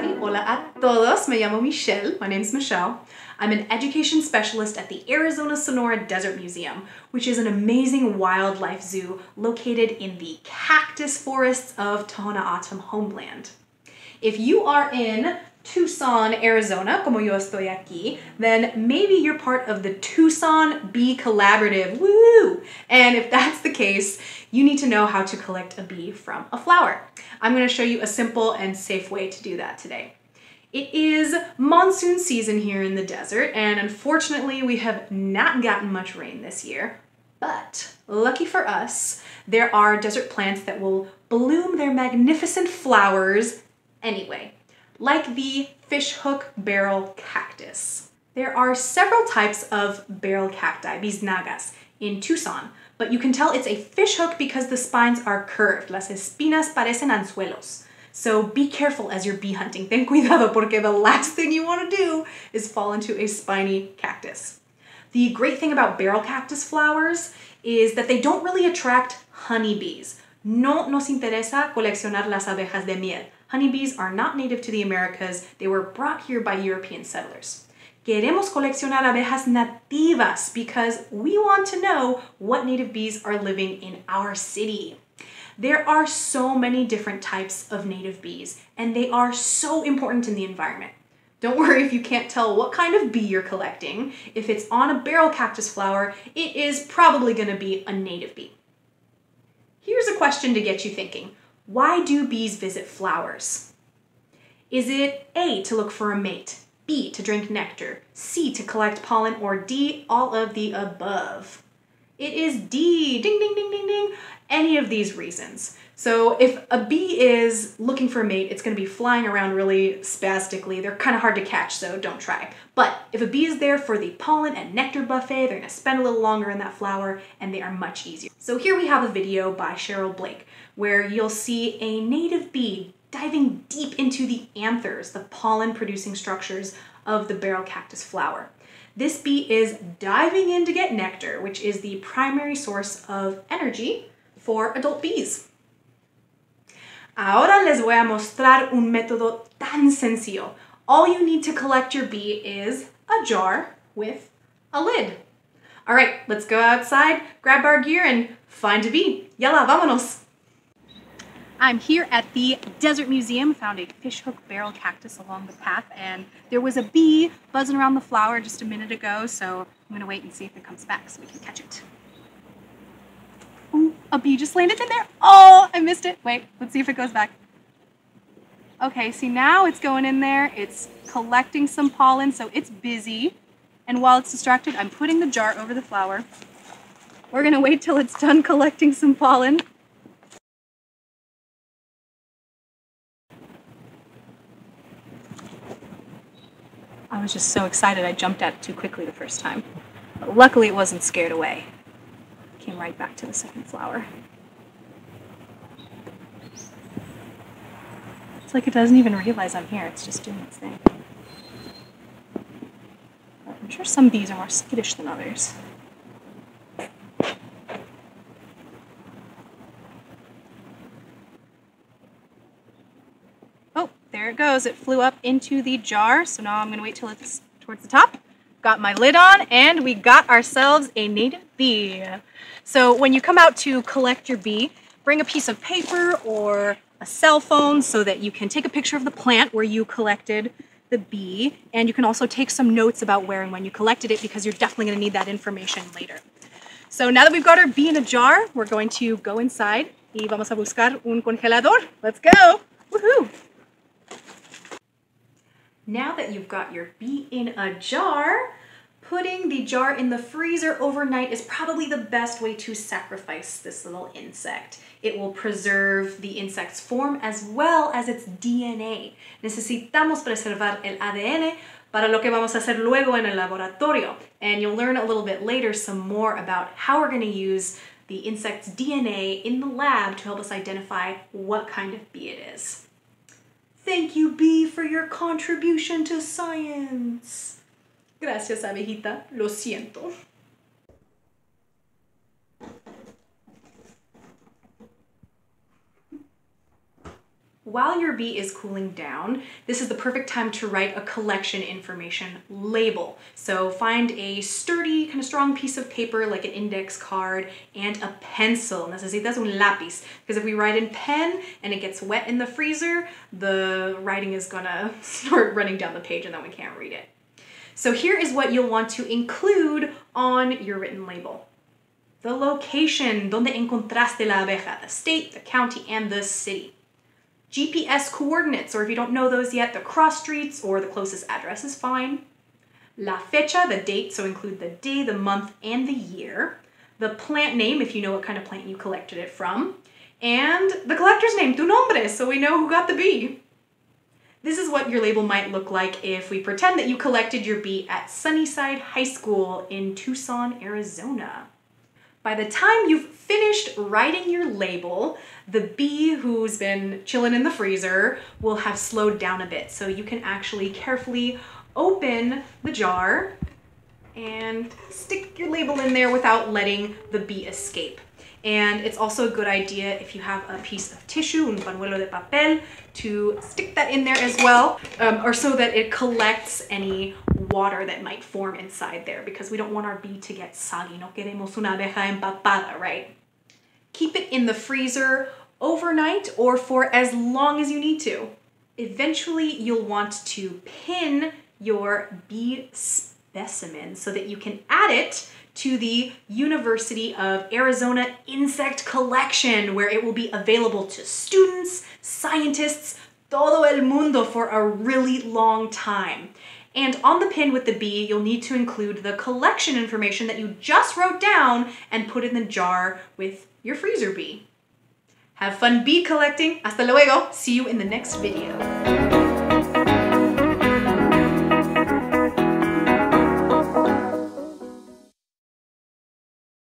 everybody. Hola a todos. Me llamo Michelle. My name's Michelle. I'm an education specialist at the Arizona Sonora Desert Museum, which is an amazing wildlife zoo located in the cactus forests of Tohono O'odham homeland. If you are in Tucson, Arizona, como yo estoy aquí, then maybe you're part of the Tucson Bee Collaborative. Woo! And if that's the case, you need to know how to collect a bee from a flower. I'm going to show you a simple and safe way to do that today. It is monsoon season here in the desert, and unfortunately we have not gotten much rain this year. But lucky for us, there are desert plants that will bloom their magnificent flowers anyway, like the fishhook barrel cactus. There are several types of barrel cacti, biznagas, in Tucson, but you can tell it's a fishhook because the spines are curved. Las espinas parecen anzuelos. So be careful as you're bee hunting. Ten cuidado, porque the last thing you want to do is fall into a spiny cactus. The great thing about barrel cactus flowers is that they don't really attract honeybees. No nos interesa coleccionar las abejas de miel. Honeybees are not native to the Americas. They were brought here by European settlers. Queremos coleccionar abejas nativas because we want to know what native bees are living in our city. There are so many different types of native bees, and they are so important in the environment. Don't worry if you can't tell what kind of bee you're collecting. If it's on a barrel cactus flower, it is probably going to be a native bee. Here's a question to get you thinking. Why do bees visit flowers? Is it A, to look for a mate, B, to drink nectar, C, to collect pollen, or D, all of the above? It is D, ding, ding, ding, ding, ding, any of these reasons. So if a bee is looking for a mate, it's going to be flying around really spastically. They're kind of hard to catch, so don't try. But if a bee is there for the pollen and nectar buffet, they're going to spend a little longer in that flower, and they are much easier. So here we have a video by Cheryl Blake, where you'll see a native bee diving deep into the anthers, the pollen-producing structures of the barrel cactus flower. This bee is diving in to get nectar, which is the primary source of energy for adult bees. Ahora les voy a mostrar un método tan sencillo. All you need to collect your bee is a jar with a lid. All right, let's go outside, grab our gear, and find a bee. Yalla, vámonos! I'm here at the Desert Museum, found a fishhook barrel cactus along the path, and there was a bee buzzing around the flower just a minute ago, so I'm gonna wait and see if it comes back so we can catch it. Ooh, a bee just landed in there. Oh, I missed it. Wait, let's see if it goes back. Okay, see now it's going in there. It's collecting some pollen, so it's busy. And while it's distracted, I'm putting the jar over the flower. We're gonna wait till it's done collecting some pollen. I was just so excited I jumped at it too quickly the first time. But luckily it wasn't scared away. Came right back to the second flower. It's like it doesn't even realize I'm here, it's just doing its thing. But I'm sure some bees are more skittish than others. Oh, there it goes. It flew up into the jar, so now I'm going to wait till it's towards the top. Got my lid on, and we got ourselves a native bee. So when you come out to collect your bee, bring a piece of paper or a cell phone so that you can take a picture of the plant where you collected the bee, and you can also take some notes about where and when you collected it because you're definitely going to need that information later. So now that we've got our bee in a jar, we're going to go inside y vamos a buscar un congelador. Let's go! Woohoo! Now that you've got your bee in a jar, putting the jar in the freezer overnight is probably the best way to sacrifice this little insect. It will preserve the insect's form as well as its DNA. Necesitamos preservar el ADN para lo que vamos a hacer luego en el laboratorio. And you'll learn a little bit later some more about how we're going to use the insect's DNA in the lab to help us identify what kind of bee it is. Thank you, bee, for your contribution to science. Gracias, abejita. Lo siento. While your bee is cooling down, this is the perfect time to write a collection information label. So find a sturdy, kind of strong piece of paper like an index card and a pencil. Necesitas un lápiz, because if we write in pen and it gets wet in the freezer, the writing is gonna start running down the page and then we can't read it. So here is what you'll want to include on your written label. The location, donde encontraste la abeja, the state, the county, and the city. GPS coordinates, or if you don't know those yet, the cross streets or the closest address is fine. La fecha, the date, so include the day, the month, and the year. The plant name, if you know what kind of plant you collected it from. And the collector's name, tu nombre, so we know who got the bee. This is what your label might look like if we pretend that you collected your bee at Sunnyside High School in Tucson, Arizona. By the time you've finished writing your label, the bee who's been chilling in the freezer will have slowed down a bit. So you can actually carefully open the jar and stick your label in there without letting the bee escape. And it's also a good idea if you have a piece of tissue, un pañuelo de papel, to stick that in there as well, or so that it collects any water that might form inside there, because we don't want our bee to get soggy. No queremos una abeja empapada, right? Keep it in the freezer overnight or for as long as you need to. Eventually, you'll want to pin your bee specimen so that you can add it to the University of Arizona Insect Collection, where it will be available to students, scientists, todo el mundo for a really long time. And on the pin with the bee, you'll need to include the collection information that you just wrote down and put in the jar with your freezer bee. Have fun bee collecting. Hasta luego. See you in the next video.